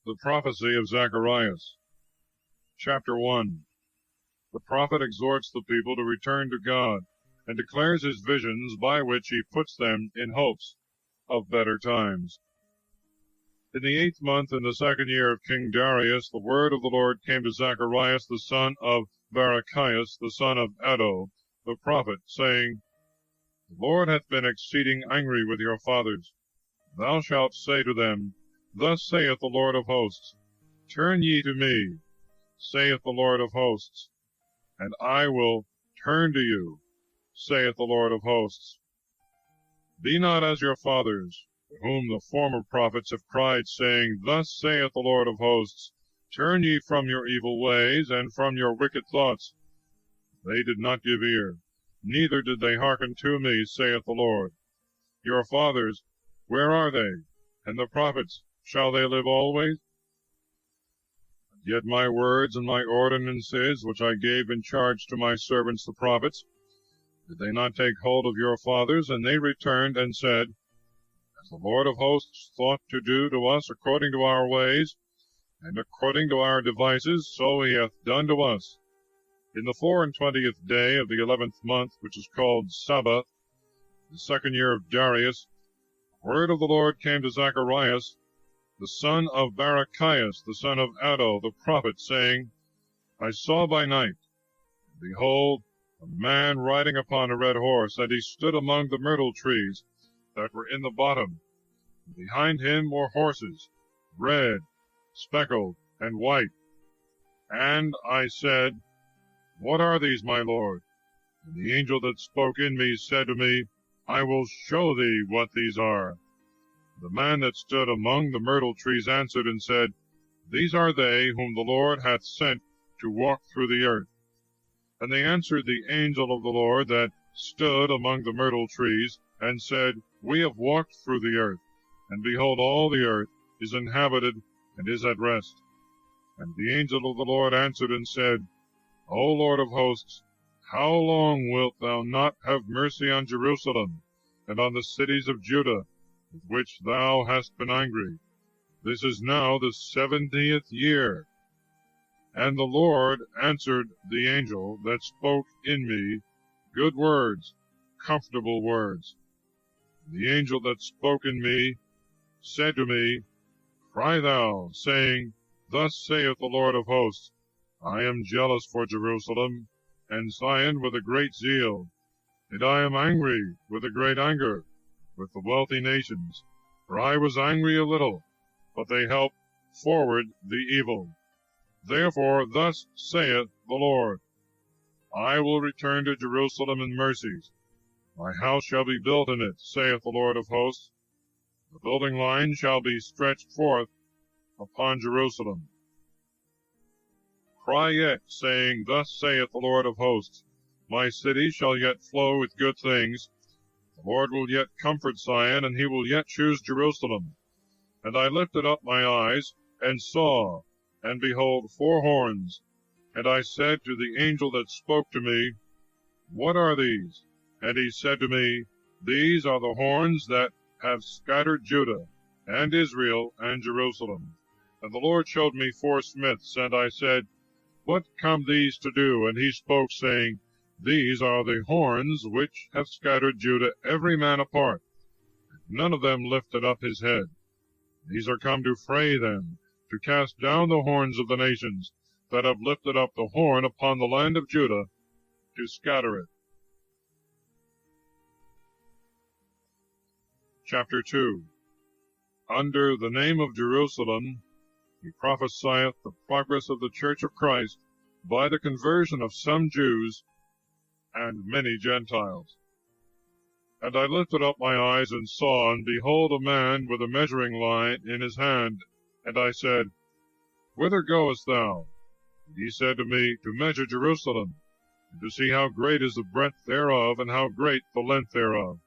The prophecy of Zacharias. Chapter 1. The prophet exhorts the people to return to God, and declares his visions by which he puts them in hopes of better times. In the 8th month, in the 2nd year of King Darius, the word of the Lord came to Zacharias the son of Barachias, the son of Addo, the prophet, saying, The Lord hath been exceeding angry with your fathers. Thou shalt say to them, Thus saith the Lord of hosts, Turn ye to me, saith the Lord of hosts, and I will turn to you, saith the Lord of hosts. Be not as your fathers, to whom the former prophets have cried, saying, Thus saith the Lord of hosts, Turn ye from your evil ways, and from your wicked thoughts. They did not give ear, neither did they hearken to me, saith the Lord. Your fathers, where are they? And the prophets, shall they live always? Yet my words and my ordinances, which I gave in charge to my servants the prophets, did they not take hold of your fathers? And they returned and said, As the Lord of hosts thought to do to us according to our ways, and according to our devices, so he hath done to us. In the 24th day of the 11th month, which is called Sabbath, the 2nd year of Darius, the word of the Lord came to Zacharias, the son of Barachias, the son of Addo, the prophet, saying, I saw by night, and behold, a man riding upon a red horse, and he stood among the myrtle trees that were in the bottom. And behind him were horses, red, speckled, and white. And I said, What are these, my Lord? And the angel that spoke in me said to me, I will show thee what these are. The man that stood among the myrtle trees answered and said, These are they whom the Lord hath sent to walk through the earth. And they answered the angel of the Lord that stood among the myrtle trees, and said, We have walked through the earth, and behold, all the earth is inhabited and is at rest. And the angel of the Lord answered and said, O Lord of hosts, how long wilt thou not have mercy on Jerusalem, and on the cities of Judah, with which thou hast been angry? This is now the 70th year. And the Lord answered the angel that spoke in me good words, comfortable words. The angel that spoke in me said to me, Cry thou, saying, Thus saith the Lord of hosts, I am jealous for Jerusalem and Zion with a great zeal, and I am angry with a great anger with the wealthy nations. For I was angry a little, but they helped forward the evil. Therefore thus saith the Lord, I will return to Jerusalem in mercies. My house shall be built in it, saith the Lord of hosts. The building line shall be stretched forth upon Jerusalem. Cry yet, saying, Thus saith the Lord of hosts, My city shall yet flow with good things. The Lord will yet comfort Zion, and he will yet choose Jerusalem. And I lifted up my eyes, and saw, and behold, 4 horns. And I said to the angel that spoke to me, What are these? And he said to me, These are the horns that have scattered Judah, and Israel, and Jerusalem. And the Lord showed me 4 smiths, and I said, What come these to do? And he spoke, saying, These are the horns which have scattered Judah every man apart. None of them lifted up his head. These are come to fray them, to cast down the horns of the nations that have lifted up the horn upon the land of Judah, to scatter it. Chapter 2. Under the name of Jerusalem, he prophesieth the progress of the church of Christ by the conversion of some Jews and many Gentiles. And I lifted up my eyes and saw, and behold, a man with a measuring line in his hand. And I said, Whither goest thou? And he said to me, To measure Jerusalem, and to see how great is the breadth thereof, and how great the length thereof.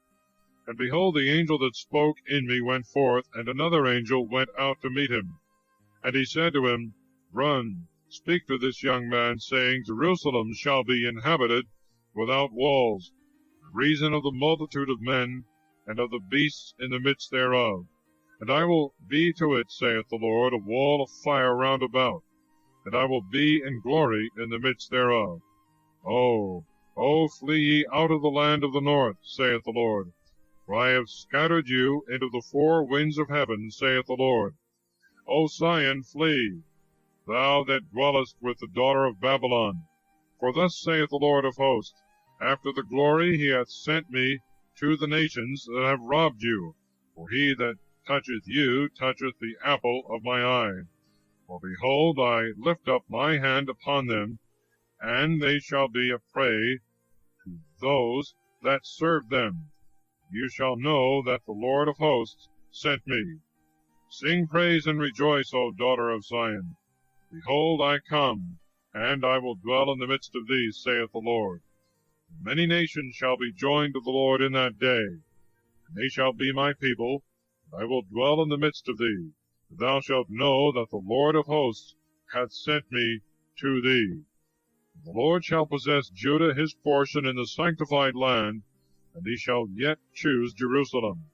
And behold, the angel that spoke in me went forth, and another angel went out to meet him. And he said to him, Run, speak to this young man, saying, Jerusalem shall be inhabited without walls, by reason of the multitude of men, and of the beasts in the midst thereof. And I will be to it, saith the Lord, a wall of fire round about, and I will be in glory in the midst thereof. Oh, flee ye out of the land of the north, saith the Lord, for I have scattered you into the four winds of heaven, saith the Lord. O Zion, flee, thou that dwellest with the daughter of Babylon. For thus saith the Lord of hosts, after the glory he hath sent me to the nations that have robbed you. For he that toucheth you toucheth the apple of my eye. For behold, I lift up my hand upon them, and they shall be a prey to those that serve them. You shall know that the Lord of hosts sent me. Sing praise and rejoice, O daughter of Zion. Behold, I come, and I will dwell in the midst of thee, saith the Lord. Many nations shall be joined to the Lord in that day, and they shall be my people, and I will dwell in the midst of thee. Thou shalt know that the Lord of hosts hath sent me to thee. The Lord shall possess Judah his portion in the sanctified land, and he shall yet choose Jerusalem.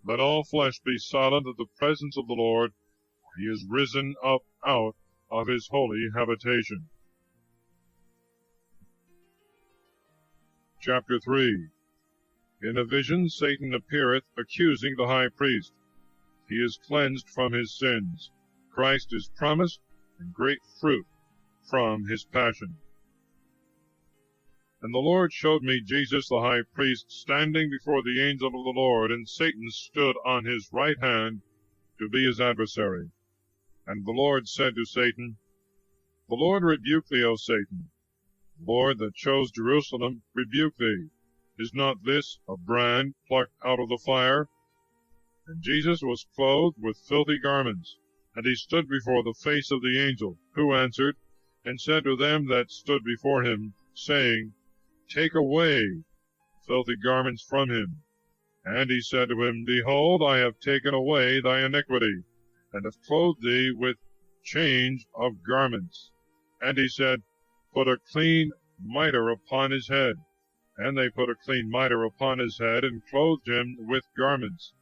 Let all flesh be silent at the presence of the Lord, for he is risen up out of his holy habitation. Chapter 3. In a vision Satan appeareth, accusing the high priest. He is cleansed from his sins. Christ is promised, and great fruit from his passion. And the Lord showed me Jesus the high priest standing before the angel of the Lord, and Satan stood on his right hand to be his adversary. And the Lord said to Satan, The Lord rebuke thee, O Satan. The Lord that chose Jerusalem rebuke thee. Is not this a brand plucked out of the fire? And Jesus was clothed with filthy garments, and he stood before the face of the angel, who answered, and said to them that stood before him, saying, Take away the filthy garments from him. And he said to him, Behold, I have taken away thy iniquity, and have clothed thee with change of garments. And he said, Put a clean mitre upon his head. And they put a clean mitre upon his head, and clothed him with garments.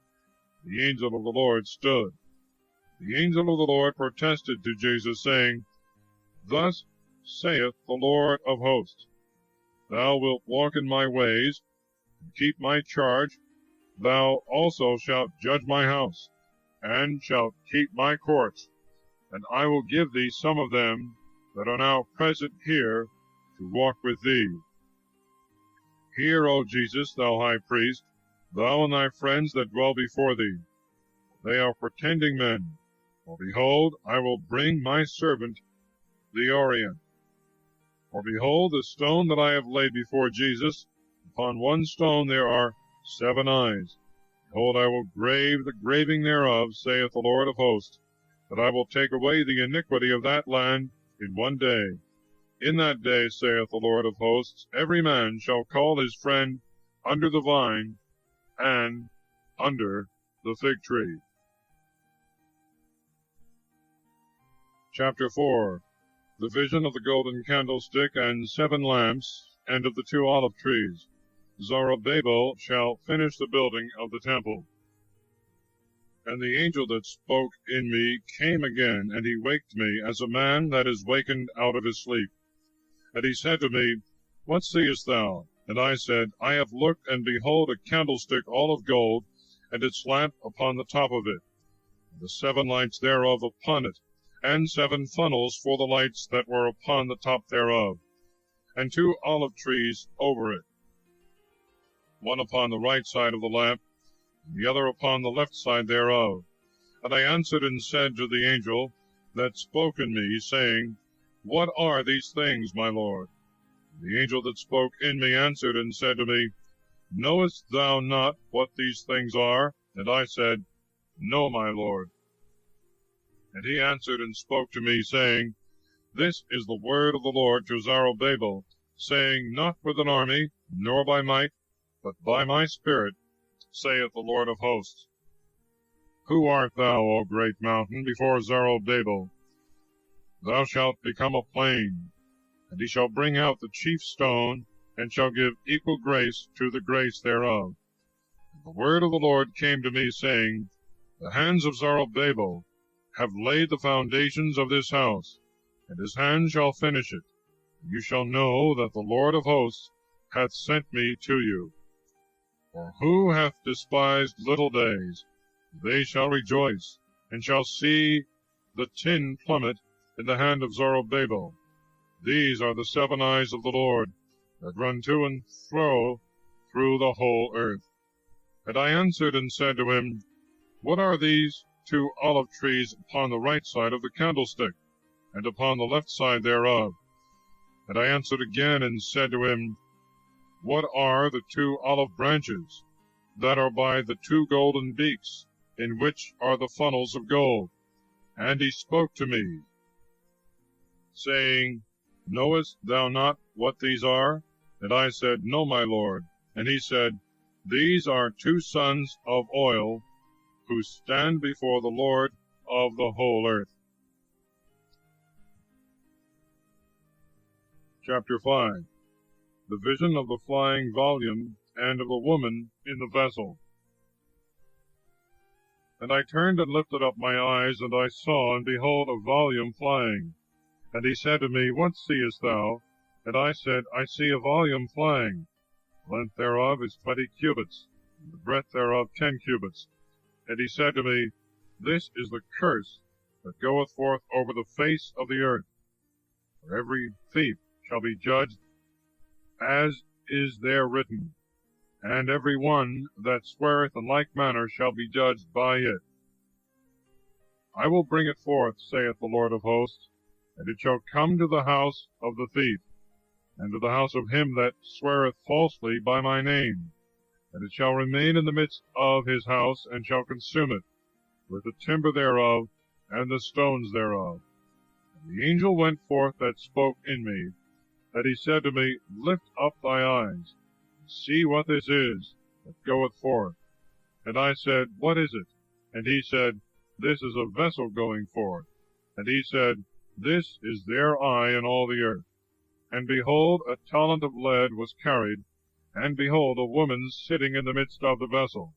The angel of the Lord stood. The angel of the Lord protested to Jesus, saying, Thus saith the Lord of hosts, Thou wilt walk in my ways, and keep my charge. Thou also shalt judge my house, and shalt keep my courts. And I will give thee some of them that are now present here to walk with thee. Hear, O Jesus, thou high priest, thou and thy friends that dwell before thee. They are pretending men. For behold, I will bring my servant the Orient. For behold, the stone that I have laid before Jesus, upon one stone there are 7 eyes. Behold, I will grave the graving thereof, saith the Lord of hosts, that I will take away the iniquity of that land in one day. In that day, saith the Lord of hosts, every man shall call his friend under the vine and under the fig tree. Chapter 4. The vision of the golden candlestick and 7 lamps, and of the 2 olive trees. Zerubbabel shall finish the building of the temple. And the angel that spoke in me came again, and he waked me, as a man that is wakened out of his sleep. And he said to me, What seest thou? And I said, I have looked, and behold, a candlestick all of gold, and its lamp upon the top of it, and the 7 lights thereof upon it, and 7 funnels for the lights that were upon the top thereof, and 2 olive trees over it, one upon the right side of the lamp, and the other upon the left side thereof. And I answered and said to the angel that spoke in me, saying, What are these things, my Lord? And the angel that spoke in me answered and said to me, Knowest thou not what these things are? And I said, No, my Lord. And he answered and spoke to me, saying, This is the word of the Lord to Zerubbabel, saying, Not with an army, nor by might, but by my Spirit, saith the Lord of hosts. Who art thou, O great mountain, before Zerubbabel? Thou shalt become a plain, and he shall bring out the chief stone, and shall give equal grace to the grace thereof. And the word of the Lord came to me, saying, The hands of Zerubbabel have laid the foundations of this house, and his hand shall finish it. You shall know that the Lord of hosts hath sent me to you. For who hath despised little days? They shall rejoice, and shall see the tin plummet in the hand of Zerubbabel. These are the 7 eyes of the Lord, that run to and fro through the whole earth. And I answered and said to him, What are these 2 olive trees upon the right side of the candlestick, and upon the left side thereof? And I answered again and said to him, What are the 2 olive branches that are by the 2 golden beaks, in which are the funnels of gold? And he spoke to me, saying, Knowest thou not what these are? And I said, No, my Lord. And he said, These are 2 sons of oil, who stand before the Lord of the whole earth. Chapter 5. The vision of the flying volume, and of the woman in the vessel. And I turned and lifted up my eyes, and I saw, and behold, a volume flying. And he said to me, What seest thou? And I said, I see a volume flying. The length thereof is 20 cubits, and the breadth thereof 10 cubits. And he said to me, This is the curse that goeth forth over the face of the earth. For every thief shall be judged as is there written, and every one that sweareth in like manner shall be judged by it. I will bring it forth, saith the Lord of hosts, and it shall come to the house of the thief, and to the house of him that sweareth falsely by my name. And it shall remain in the midst of his house, and shall consume it, with the timber thereof, and the stones thereof. And the angel went forth that spoke in me, and he said to me, Lift up thy eyes, and see what this is that goeth forth. And I said, What is it? And he said, This is a vessel going forth. And he said, This is their eye in all the earth. And behold, a talent of lead was carried, and behold, a woman sitting in the midst of the vessel.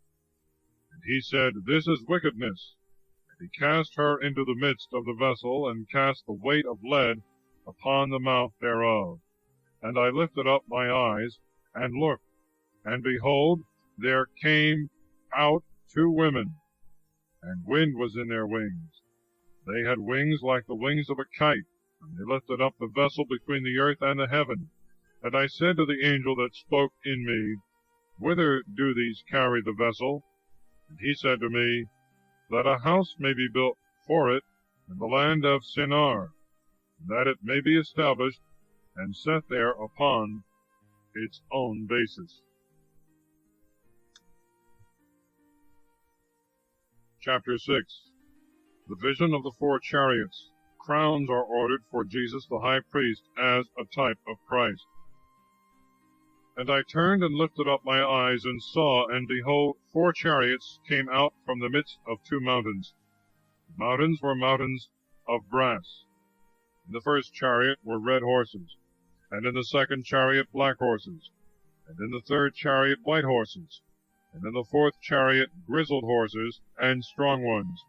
And he said, This is wickedness. And he cast her into the midst of the vessel, and cast the weight of lead upon the mouth thereof. And I lifted up my eyes, and looked, and behold, there came out 2 women, and wind was in their wings. They had wings like the wings of a kite, and they lifted up the vessel between the earth and the heaven. And I said to the angel that spoke in me, Whither do these carry the vessel? And he said to me, That a house may be built for it in the land of Shinar, and that it may be established and set there upon its own basis. Chapter 6. The vision of the 4 chariots. Crowns are ordered for Jesus the high priest as a type of Christ. And I turned and lifted up my eyes, and saw, and behold, 4 chariots came out from the midst of 2 mountains. The mountains were mountains of brass. In the first chariot were red horses, and in the second chariot black horses, and in the third chariot white horses, and in the fourth chariot grizzled horses and strong ones.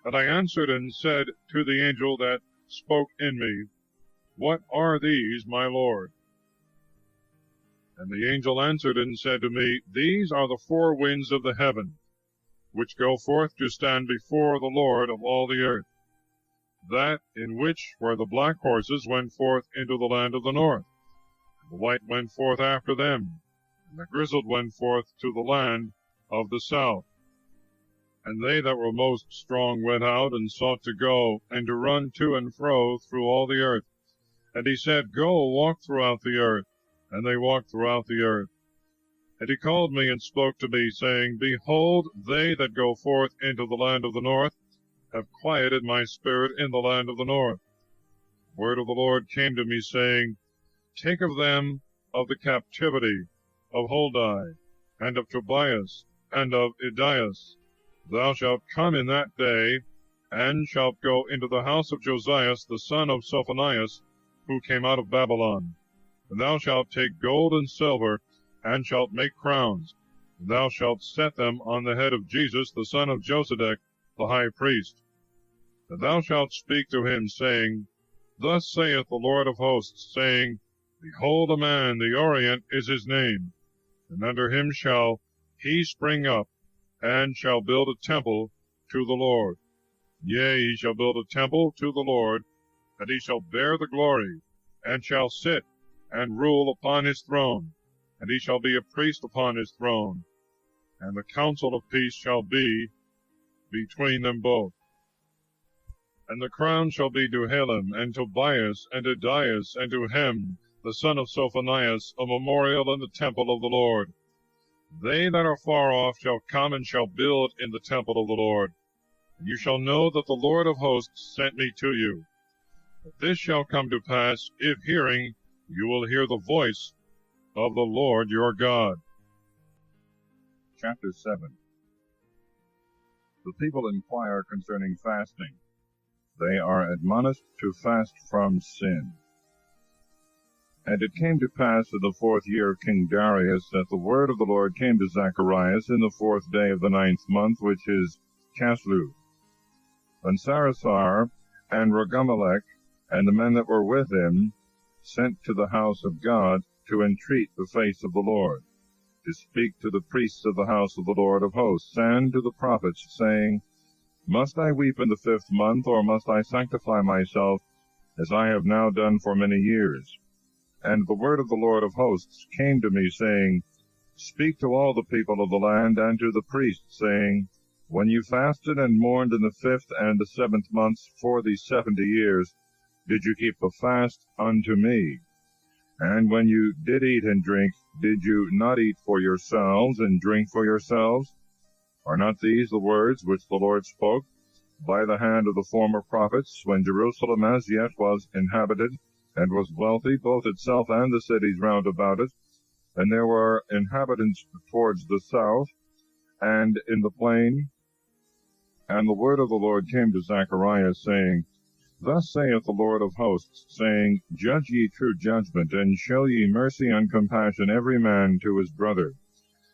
And I answered and said to the angel that spoke in me, What are these, my Lord? And the angel answered and said to me, These are the 4 winds of the heaven, which go forth to stand before the Lord of all the earth. That in which were the black horses went forth into the land of the north, and the white went forth after them, and the grizzled went forth to the land of the south. And they that were most strong went out, and sought to go, and to run to and fro through all the earth. And he said, Go, walk throughout the earth. And they walked throughout the earth. And he called me and spoke to me, saying, Behold, they that go forth into the land of the north have quieted my spirit in the land of the north. The word of the Lord came to me, saying, Take of them of the captivity of Huldai, and of Tobias, and of Idias. Thou shalt come in that day, and shalt go into the house of Josias the son of Sophonias, who came out of Babylon. And thou shalt take gold and silver, and shalt make crowns. And thou shalt set them on the head of Jesus the son of Josedech, the high priest. And thou shalt speak to him, saying, Thus saith the Lord of hosts, saying, Behold a man, the Orient is his name, and under him shall he spring up, and shall build a temple to the Lord. Yea, he shall build a temple to the Lord, and he shall bear the glory, and shall sit and rule upon his throne, and he shall be a priest upon his throne, and the counsel of peace shall be between them both. And the crown shall be to Helem, and Tobias, and Adias, and to Hem, the son of Sophonias, a memorial in the temple of the Lord. They that are far off shall come and shall build in the temple of the Lord. And you shall know that the Lord of hosts sent me to you. But this shall come to pass, if hearing, you will hear the voice of the Lord your God. Chapter 7. The people inquire concerning fasting. They are admonished to fast from sin. And it came to pass in the 4th year of King Darius that the word of the Lord came to Zacharias in the 4th day of the 9th month, which is Caslu. And Sarasar and Regamelech and the men that were with him sent to the house of God to entreat the face of the Lord, to speak to the priests of the house of the Lord of hosts, and to the prophets, saying, Must I weep in the 5th month, or must I sanctify myself, as I have now done for many years? And the word of the Lord of hosts came to me, saying, Speak to all the people of the land, and to the priests, saying, When you fasted and mourned in the 5th and the 7th months for these 70 years, did you keep a fast unto me? And when you did eat and drink, did you not eat for yourselves, and drink for yourselves? Are not these the words which the Lord spoke by the hand of the former prophets, when Jerusalem as yet was inhabited, and was wealthy, both itself and the cities round about it, and there were inhabitants towards the south, and in the plain? And the word of the Lord came to Zacharias, saying, Thus saith the Lord of hosts, saying, Judge ye true judgment, and show ye mercy and compassion every man to his brother,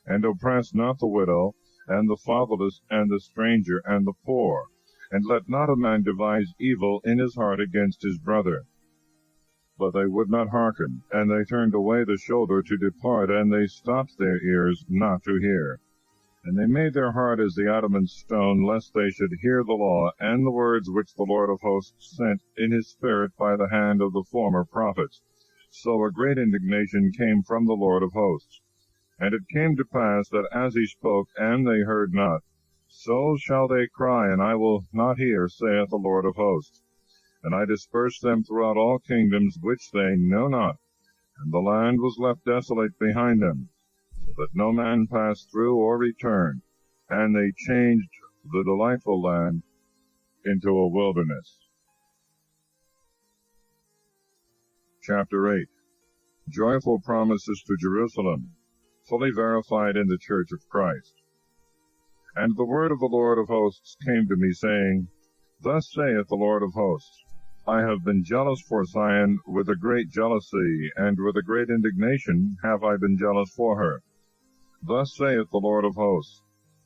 and oppress not the widow, and the fatherless, and the stranger, and the poor, and let not a man devise evil in his heart against his brother. But they would not hearken, and they turned away the shoulder to depart, and they stopped their ears not to hear. And they made their heart as the adamant stone, lest they should hear the law, and the words which the Lord of hosts sent in his spirit by the hand of the former prophets. So a great indignation came from the Lord of hosts. And it came to pass that as he spoke, and they heard not, so shall they cry, and I will not hear, saith the Lord of hosts. And I dispersed them throughout all kingdoms which they know not, and the land was left desolate behind them, so that no man passed through or returned, and they changed the delightful land into a wilderness. Chapter 8. Joyful promises to Jerusalem, fully verified in the church of Christ. And the word of the Lord of hosts came to me, saying, Thus saith the Lord of hosts, I have been jealous for Zion with a great jealousy, and with a great indignation have I been jealous for her. Thus saith the Lord of hosts,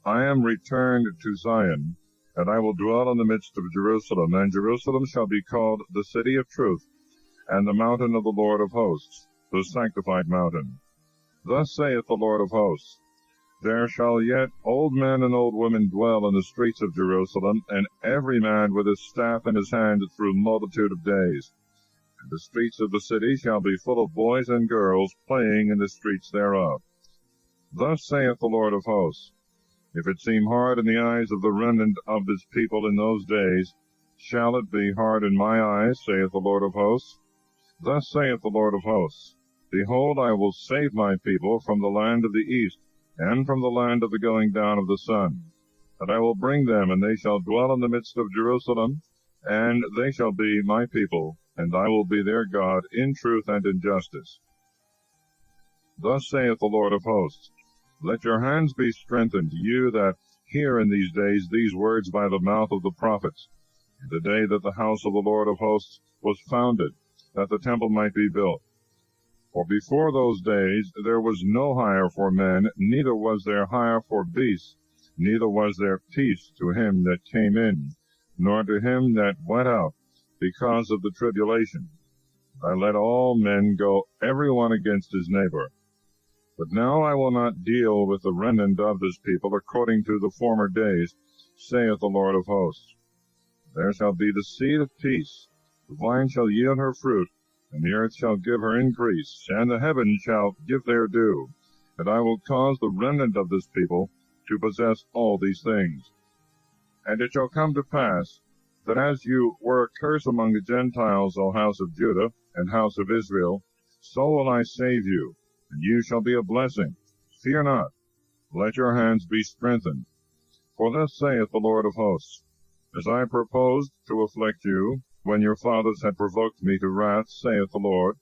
I am returned to Zion, and I will dwell in the midst of Jerusalem, and Jerusalem shall be called the city of truth, and the mountain of the Lord of hosts, the sanctified mountain. Thus saith the Lord of hosts, There shall yet old men and old women dwell in the streets of Jerusalem, and every man with his staff in his hand through multitude of days. And the streets of the city shall be full of boys and girls playing in the streets thereof. Thus saith the Lord of hosts, If it seem hard in the eyes of the remnant of this people in those days, shall it be hard in my eyes, saith the Lord of hosts? Thus saith the Lord of hosts, Behold, I will save my people from the land of the east, and from the land of the going down of the sun. And I will bring them, and they shall dwell in the midst of Jerusalem, and they shall be my people, and I will be their God in truth and in justice. Thus saith the Lord of hosts, Let your hands be strengthened, you that hear in these days these words by the mouth of the prophets, in the day that the house of the Lord of hosts was founded, that the temple might be built. For before those days there was no hire for men, neither was there hire for beasts, neither was there peace to him that came in, nor to him that went out, because of the tribulation. I let all men go every one against his neighbor. But now I will not deal with the remnant of this people according to the former days, saith the Lord of hosts. There shall be the seed of peace, the vine shall yield her fruit, and the earth shall give her increase, and the heavens shall give their due. And I will cause the remnant of this people to possess all these things. And it shall come to pass, that as you were a curse among the Gentiles, O house of Judah, and house of Israel, so will I save you, and you shall be a blessing. Fear not, let your hands be strengthened. For thus saith the Lord of hosts, as I purposed to afflict you, when your fathers had provoked me to wrath, saith the Lord,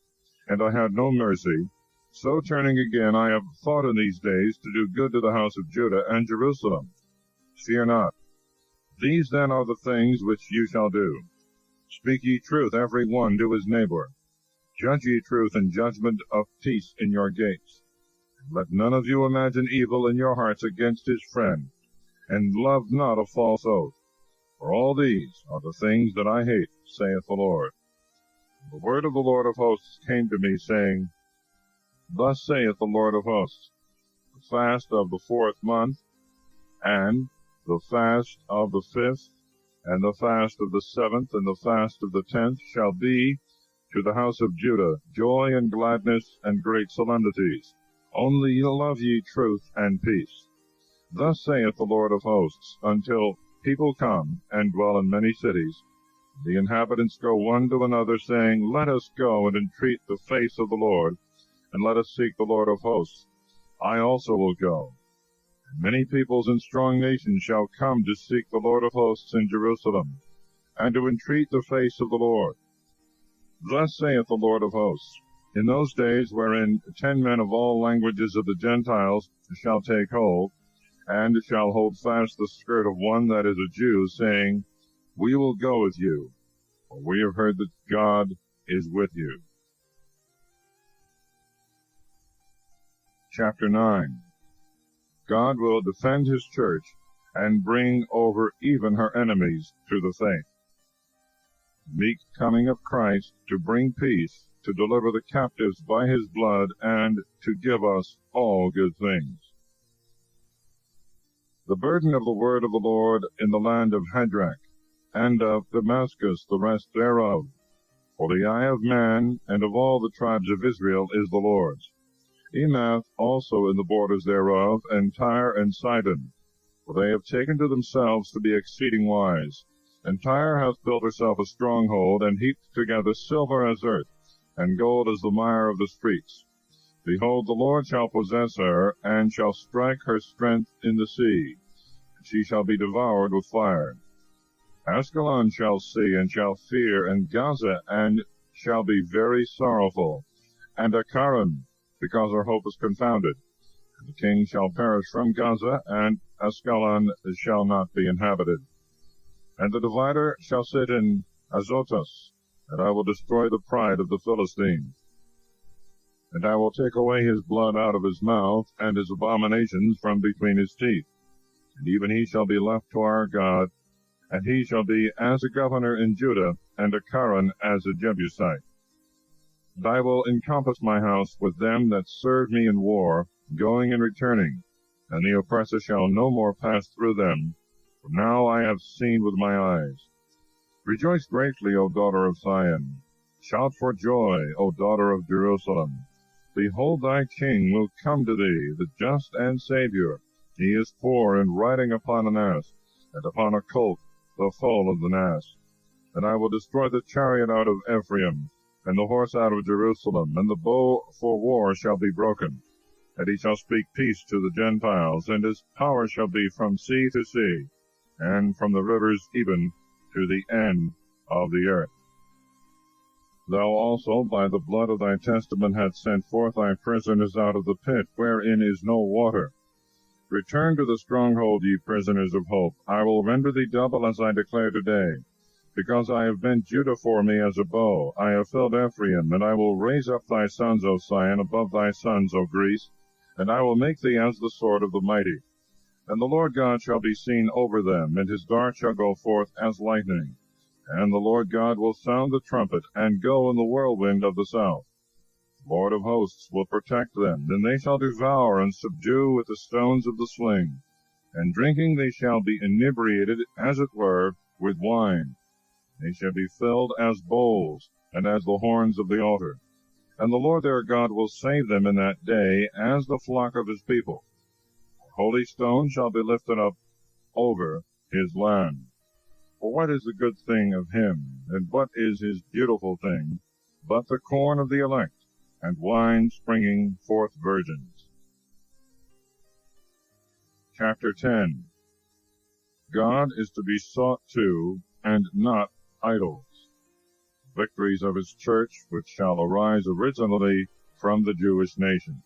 and I had no mercy, so turning again I have thought in these days to do good to the house of Judah and Jerusalem. Fear not. These then are the things which you shall do. Speak ye truth every one to his neighbor. Judge ye truth and judgment of peace in your gates. Let none of you imagine evil in your hearts against his friend, and love not a false oath. For all these are the things that I hate, saith the Lord. The word of the Lord of hosts came to me, saying, Thus saith the Lord of hosts, the fast of the 4th month, and the fast of the 5th, and the fast of the 7th, and the fast of the 10th shall be to the house of Judah joy and gladness and great solemnities. Only love ye truth and peace. Thus saith the Lord of hosts, until people come and dwell in many cities, the inhabitants go one to another, saying, Let us go and entreat the face of the Lord, and let us seek the Lord of hosts. I also will go. And many peoples and strong nations shall come to seek the Lord of hosts in Jerusalem, and to entreat the face of the Lord. Thus saith the Lord of hosts, in those days wherein 10 men of all languages of the Gentiles shall take hold, and shall hold fast the skirt of one that is a Jew, saying, We will go with you, for we have heard that God is with you. Chapter 9. God will defend his church, and bring over even her enemies to the faith. Meek coming of Christ, to bring peace, to deliver the captives by his blood, and to give us all good things. The burden of the word of the Lord in the land of Hadrach, and of Damascus the rest thereof. For the eye of man, and of all the tribes of Israel, is the Lord's. Emath also in the borders thereof, and Tyre and Sidon. For they have taken to themselves to be exceeding wise. And Tyre hath built herself a stronghold, and heaped together silver as earth, and gold as the mire of the streets. Behold, the Lord shall possess her, and shall strike her strength in the sea, and she shall be devoured with fire. Askelon shall see, and shall fear, and Gaza, and shall be very sorrowful, and Akkaron, because her hope is confounded. And the king shall perish from Gaza, and Askelon shall not be inhabited. And the divider shall sit in Azotus, and I will destroy the pride of the Philistines. And I will take away his blood out of his mouth, and his abominations from between his teeth. And even he shall be left to our God, and he shall be as a governor in Judah, and Akkaron as a Jebusite. And I will encompass my house with them that serve me in war, going and returning, and the oppressor shall no more pass through them. For now I have seen with my eyes. Rejoice greatly, O daughter of Zion. Shout for joy, O daughter of Jerusalem. Behold, thy king will come to thee, the just and Saviour. He is poor, and riding upon an ass, and upon a colt, the foal of the ass. And I will destroy the chariot out of Ephraim, and the horse out of Jerusalem, and the bow for war shall be broken. And he shall speak peace to the Gentiles, and his power shall be from sea to sea, and from the rivers even to the end of the earth. Thou also by the blood of thy testament hast sent forth thy prisoners out of the pit, wherein is no water. Return to the stronghold, ye prisoners of hope. I will render thee double as I declare today. Because I have bent Judah for me as a bow, I have filled Ephraim, and I will raise up thy sons, O Sion, above thy sons, O Greece, and I will make thee as the sword of the mighty. And the Lord God shall be seen over them, and his dart shall go forth as lightning. And the Lord God will sound the trumpet, and go in the whirlwind of the south. The Lord of hosts will protect them, and they shall devour and subdue with the stones of the sling. And drinking they shall be inebriated, as it were, with wine. They shall be filled as bowls, and as the horns of the altar. And the Lord their God will save them in that day, as the flock of his people. A holy stone shall be lifted up over his land. For what is the good thing of him, and what is his beautiful thing, but the corn of the elect, and wine springing forth virgins? Chapter 10. God is to be sought to, and not idols. Victories of his church, which shall arise originally from the Jewish nation.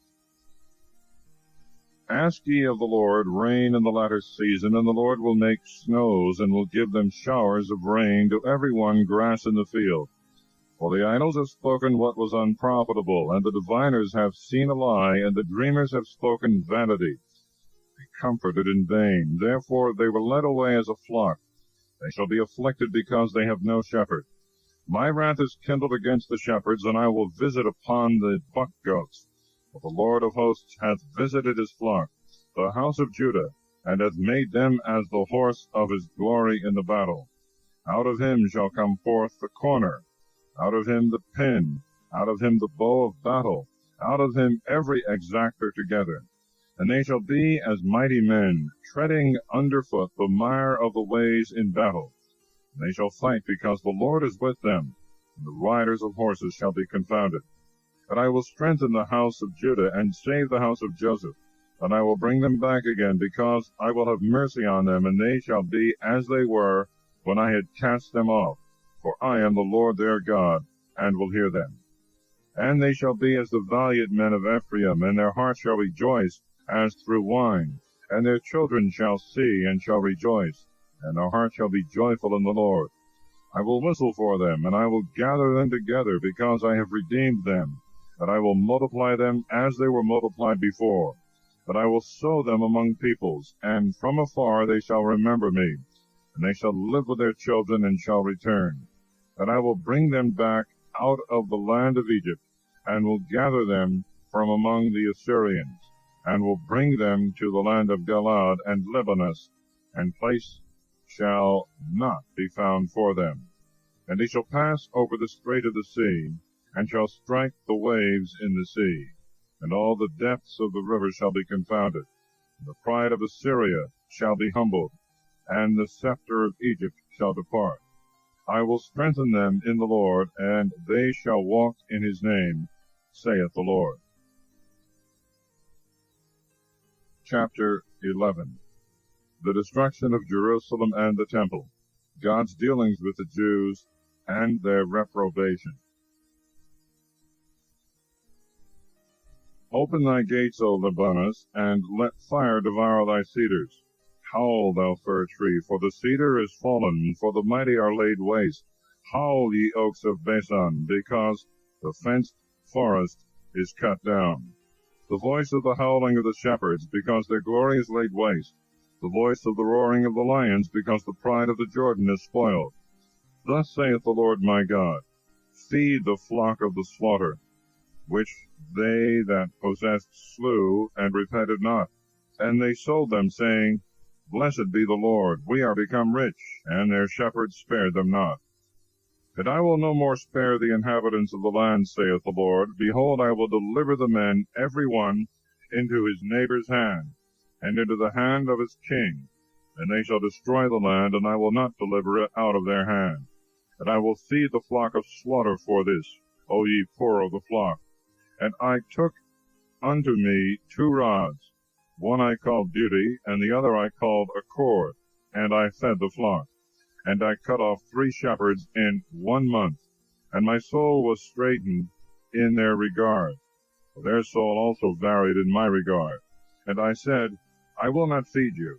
Ask ye of the Lord rain in the latter season, and the Lord will make snows, and will give them showers of rain to every one grass in the field. For the idols have spoken what was unprofitable, and the diviners have seen a lie, and the dreamers have spoken vanity. They comforted in vain, therefore they were led away as a flock. They shall be afflicted because they have no shepherd. My wrath is kindled against the shepherds, and I will visit upon the buck goats. For the Lord of hosts hath visited his flock, the house of Judah, and hath made them as the horse of his glory in the battle. Out of him shall come forth the corner, out of him the pin, out of him the bow of battle, out of him every exactor together. And they shall be as mighty men, treading underfoot the mire of the ways in battle. And they shall fight because the Lord is with them, and the riders of horses shall be confounded. But I will strengthen the house of Judah, and save the house of Joseph. And I will bring them back again, because I will have mercy on them, and they shall be as they were when I had cast them off. For I am the Lord their God, and will hear them. And they shall be as the valiant men of Ephraim, and their heart shall rejoice as through wine. And their children shall see, and shall rejoice, and their heart shall be joyful in the Lord. I will whistle for them, and I will gather them together, because I have redeemed them. And I will multiply them as they were multiplied before. But I will sow them among peoples, and from afar they shall remember me. And they shall live with their children, and shall return. And I will bring them back out of the land of Egypt, and will gather them from among the Assyrians, and will bring them to the land of Galaad and Libanus, and place shall not be found for them. And they shall pass over the strait of the sea, and shall strike the waves in the sea. And all the depths of the river shall be confounded. And the pride of Assyria shall be humbled, and the scepter of Egypt shall depart. I will strengthen them in the Lord, and they shall walk in his name, saith the Lord. Chapter 11. The destruction of Jerusalem and the temple, God's dealings with the Jews, and their reprobation. Open thy gates, O Libanus, and let fire devour thy cedars. Howl, thou fir tree, for the cedar is fallen, for the mighty are laid waste. Howl, ye oaks of Bashan, because the fenced forest is cut down. The voice of the howling of the shepherds, because their glory is laid waste. The voice of the roaring of the lions, because the pride of the Jordan is spoiled. Thus saith the Lord my God, feed the flock of the slaughter, which they that possessed slew, and repented not. And they sold them, saying, Blessed be the Lord, we are become rich, and their shepherds spared them not. And I will no more spare the inhabitants of the land, saith the Lord. Behold, I will deliver the men, every one, into his neighbor's hand, and into the hand of his king. And they shall destroy the land, and I will not deliver it out of their hand. And I will feed the flock of slaughter for this, O ye poor of the flock. And I took unto me 2 rods, one I called Beauty, and the other I called Accord, and I fed the flock. And I cut off 3 shepherds in 1 month, and my soul was straitened in their regard. For their soul also varied in my regard. And I said, I will not feed you.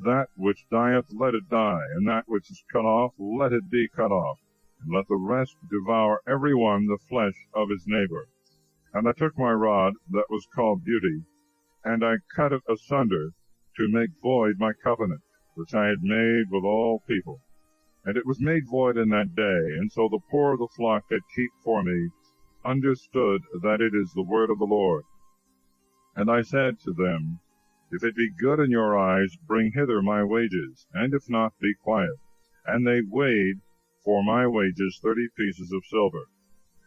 That which dieth, let it die, and that which is cut off, let it be cut off. And let the rest devour every one the flesh of his neighbor. And I took my rod, that was called Beauty, and I cut it asunder, to make void my covenant, which I had made with all people. And it was made void in that day, and so the poor of the flock that keep for me understood that it is the word of the Lord. And I said to them, If it be good in your eyes, bring hither my wages, and if not, be quiet. And they weighed for my wages 30 pieces of silver.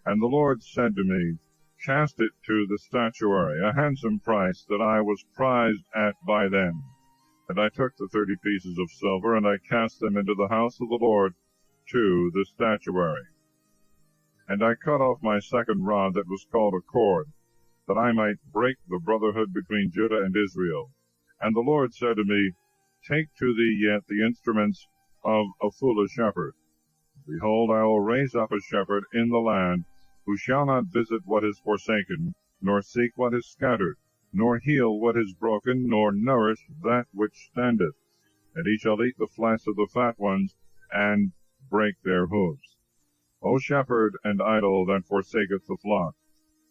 And the Lord said to me, Cast it to the statuary, a handsome price that I was prized at by them. And I took the 30 pieces of silver, and I cast them into the house of the Lord to the statuary. And I cut off my second rod that was called a cord, that I might break the brotherhood between Judah and Israel. And the Lord said to me, Take to thee yet the instruments of a foolish shepherd. Behold, I will raise up a shepherd in the land, who shall not visit what is forsaken, nor seek what is scattered, nor heal what is broken, nor nourish that which standeth. And he shall eat the flesh of the fat ones, and break their hooves. O shepherd and idol that forsaketh the flock,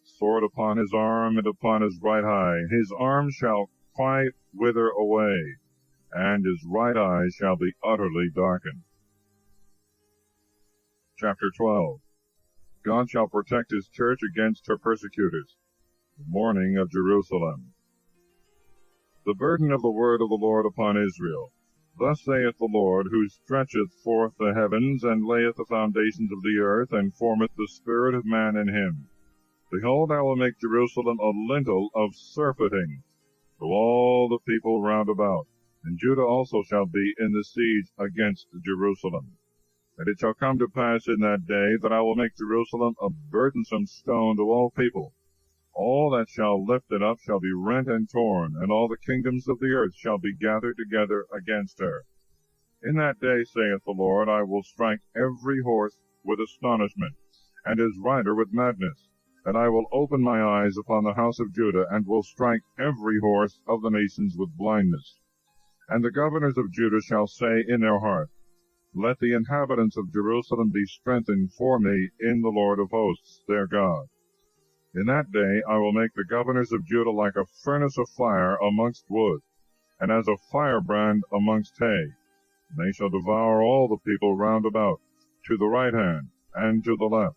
sword upon his arm and upon his right eye, his arm shall quite wither away, and his right eye shall be utterly darkened. Chapter 12. God shall protect his church against her persecutors. The mourning of Jerusalem. The burden of the word of the Lord upon Israel. Thus saith the Lord, who stretcheth forth the heavens, and layeth the foundations of the earth, and formeth the spirit of man in him. Behold, I will make Jerusalem a lintel of surfeiting to all the people round about, and Judah also shall be in the siege against Jerusalem. And it shall come to pass in that day that I will make Jerusalem a burdensome stone to all people. All that shall lift it up shall be rent and torn, and all the kingdoms of the earth shall be gathered together against her. In that day, saith the Lord, I will strike every horse with astonishment, and his rider with madness. And I will open my eyes upon the house of Judah, and will strike every horse of the nations with blindness. And the governors of Judah shall say in their heart, Let the inhabitants of Jerusalem be strengthened for me in the Lord of hosts, their God. In that day I will make the governors of Judah like a furnace of fire amongst wood, and as a firebrand amongst hay. And they shall devour all the people round about, to the right hand and to the left.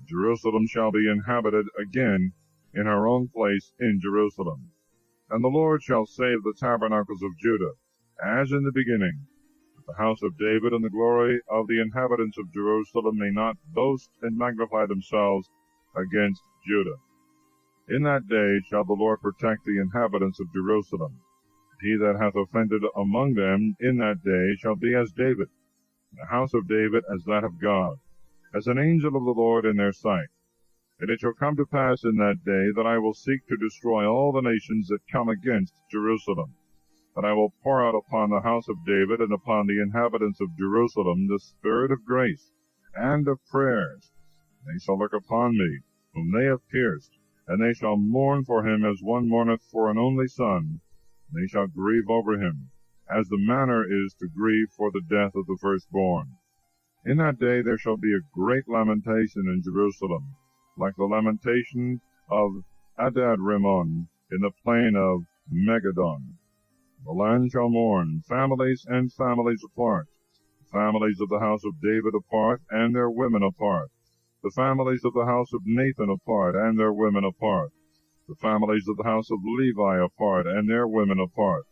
Jerusalem shall be inhabited again in her own place in Jerusalem. And the Lord shall save the tabernacles of Judah, as in the beginning, that the house of David and the glory of the inhabitants of Jerusalem may not boast and magnify themselves against Judah. In that day shall the Lord protect the inhabitants of Jerusalem. He that hath offended among them in that day shall be as David, the house of David as that of God, as an angel of the Lord in their sight. And it shall come to pass in that day that I will seek to destroy all the nations that come against Jerusalem. That I will pour out upon the house of David and upon the inhabitants of Jerusalem the spirit of grace and of prayers. They shall look upon me, whom they have pierced, and they shall mourn for him as one mourneth for an only son. They shall grieve over him, as the manner is to grieve for the death of the firstborn. In that day there shall be a great lamentation in Jerusalem, like the lamentation of Adad-Rimmon in the plain of Megiddon. The land shall mourn, families and families apart, the families of the house of David apart, and their women apart, the families of the house of Nathan apart, and their women apart, the families of the house of Levi apart, and their women apart,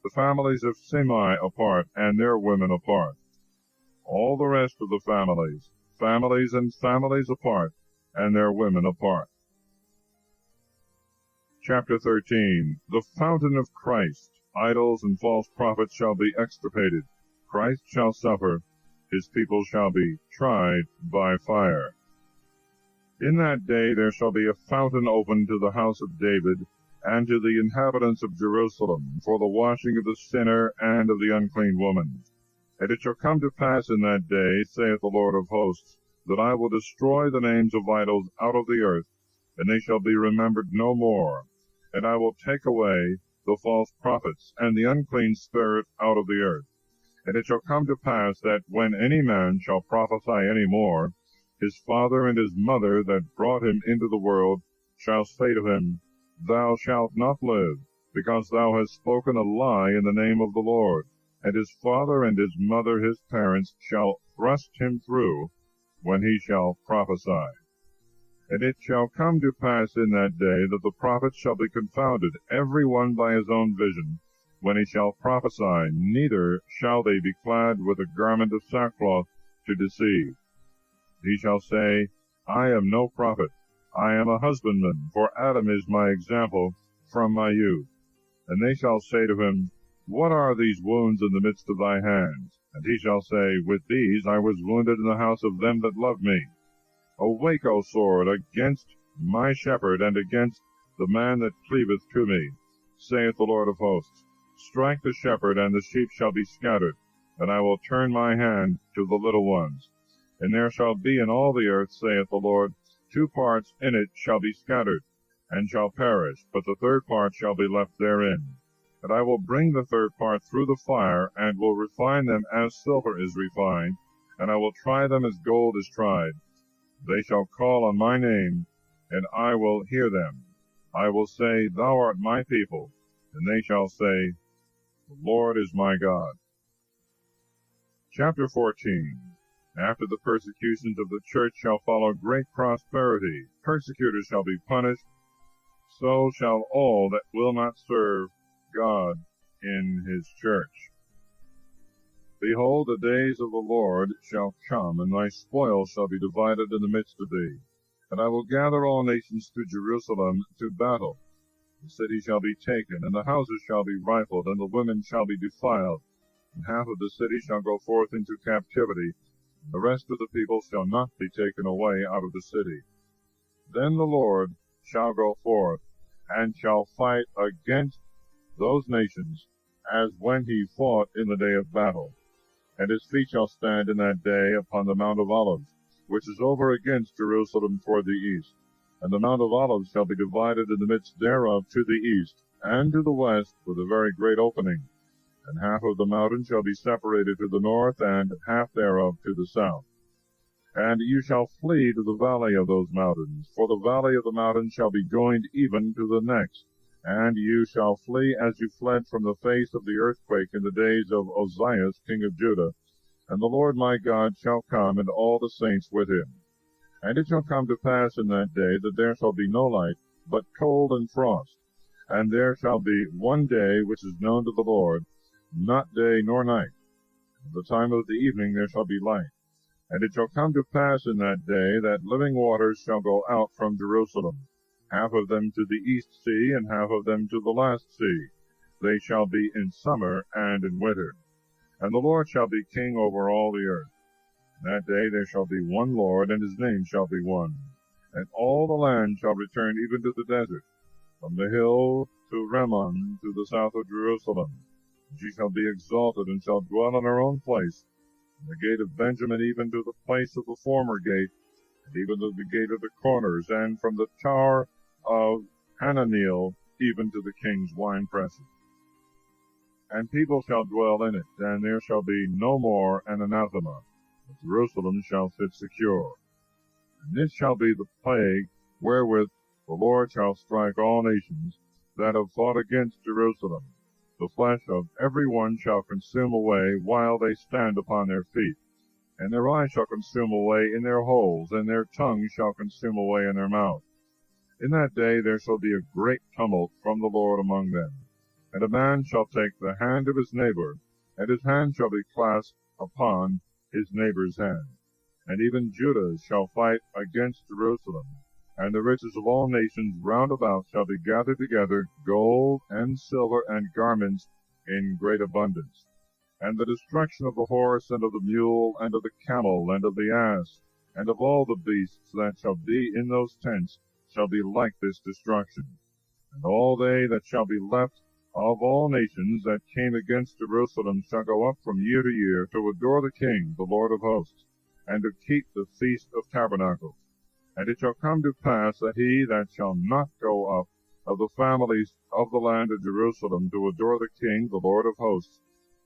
the families of Simei apart, and their women apart. All the rest of the families, families and families apart, and their women apart. Chapter 13. The fountain of Christ. Idols and false prophets shall be extirpated. Christ shall suffer. His people shall be tried by fire. In that day there shall be a fountain opened to the house of David, and to the inhabitants of Jerusalem, for the washing of the sinner and of the unclean woman. And it shall come to pass in that day, saith the Lord of hosts, that I will destroy the names of idols out of the earth, and they shall be remembered no more. And I will take away the false prophets and the unclean spirit out of the earth. And it shall come to pass that when any man shall prophesy any more, his father and his mother that brought him into the world shall say to him, Thou shalt not live. because thou hast spoken a lie in the name of the Lord. And his father and his mother, his parents, shall thrust him through when he shall prophesy. And it shall come to pass in that day that the prophets shall be confounded, every one by his own vision, when he shall prophesy, neither shall they be clad with a garment of sackcloth to deceive. He shall say, I am no prophet, I am a husbandman, for Adam is my example from my youth. And they shall say to him, What are these wounds in the midst of thy hands? And he shall say, With these I was wounded in the house of them that love me. Awake, O sword, against my shepherd, and against the man that cleaveth to me, saith the Lord of hosts. Strike the shepherd, and the sheep shall be scattered, and I will turn my hand to the little ones. And there shall be in all the earth, saith the Lord, 2 parts in it shall be scattered, and shall perish, but the third part shall be left therein. And I will bring the third part through the fire, and will refine them as silver is refined, and I will try them as gold is tried. They shall call on my name, and I will hear them. I will say, Thou art my people, and they shall say, The Lord is my God. Chapter 14. After the persecutions of the church shall follow great prosperity. Persecutors shall be punished, so shall all that will not serve God in his church. Behold, the days of the Lord shall come, and thy spoil shall be divided in the midst of thee. And I will gather all nations to Jerusalem to battle. The city shall be taken, and the houses shall be rifled, and the women shall be defiled. And half of the city shall go forth into captivity, and the rest of the people shall not be taken away out of the city. Then the Lord shall go forth, and shall fight against those nations, as when he fought in the day of battle. And his feet shall stand in that day upon the Mount of Olives, which is over against Jerusalem toward the east. And the Mount of Olives shall be divided in the midst thereof to the east, and to the west with a very great opening. And half of the mountain shall be separated to the north, and half thereof to the south. And you shall flee to the valley of those mountains, for the valley of the mountains shall be joined even to the next. And you shall flee as you fled from the face of the earthquake in the days of Ozias king of Judah. And the Lord my God shall come, and all the saints with him. And it shall come to pass in that day that there shall be no light, but cold and frost. And there shall be one day which is known to the Lord, not day nor night. At the time of the evening there shall be light. And it shall come to pass in that day that living waters shall go out from Jerusalem, half of them to the east sea, and half of them to the last sea. They shall be in summer and in winter. And the Lord shall be king over all the earth. In that day there shall be one Lord, and his name shall be one. And all the land shall return even to the desert, from the hill to Rimmon to the south of Jerusalem. And she shall be exalted, and shall dwell in her own place, from the gate of Benjamin even to the place of the former gate, and even to the gate of the corners, and from the tower of Hananeel even to the king's winepresses. And people shall dwell in it, and there shall be no more an anathema, but Jerusalem shall sit secure. And this shall be the plague wherewith the Lord shall strike all nations that have fought against Jerusalem. The flesh of every one shall consume away while they stand upon their feet, and their eyes shall consume away in their holes, and their tongue shall consume away in their mouth. In that day there shall be a great tumult from the Lord among them. And a man shall take the hand of his neighbor, and his hand shall be clasped upon his neighbor's hand. And even Judah shall fight against Jerusalem, and the riches of all nations round about shall be gathered together, gold and silver and garments in great abundance. And the destruction of the horse, and of the mule, and of the camel, and of the ass, and of all the beasts that shall be in those tents, shall be like this destruction. And all they that shall be left of all nations that came against Jerusalem shall go up from year to year to adore the King, the Lord of hosts, and to keep the Feast of Tabernacles. And it shall come to pass that he that shall not go up of the families of the land of Jerusalem to adore the King, the Lord of hosts,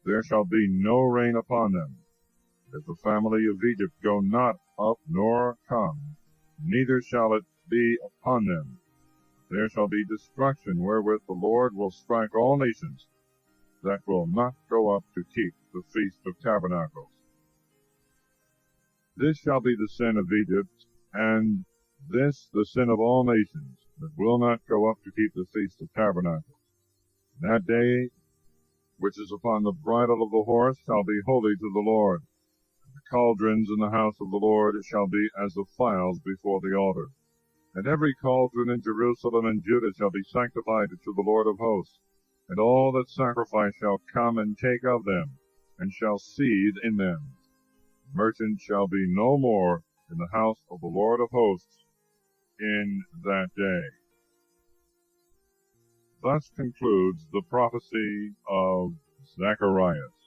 there shall be no rain upon them. If the family of Egypt go not up nor come, neither shall it be upon them. There shall be destruction wherewith the Lord will strike all nations that will not go up to keep the Feast of Tabernacles. This shall be the sin of Egypt, and this the sin of all nations that will not go up to keep the Feast of Tabernacles. That day which is upon the bridle of the horse shall be holy to the Lord. The cauldrons in the house of the Lord shall be as the files before the altar. And every cauldron in Jerusalem and Judah shall be sanctified to the Lord of hosts. And all that sacrifice shall come and take of them, and shall seethe in them. Merchant shall be no more in the house of the Lord of hosts in that day. Thus concludes the prophecy of Zacharias.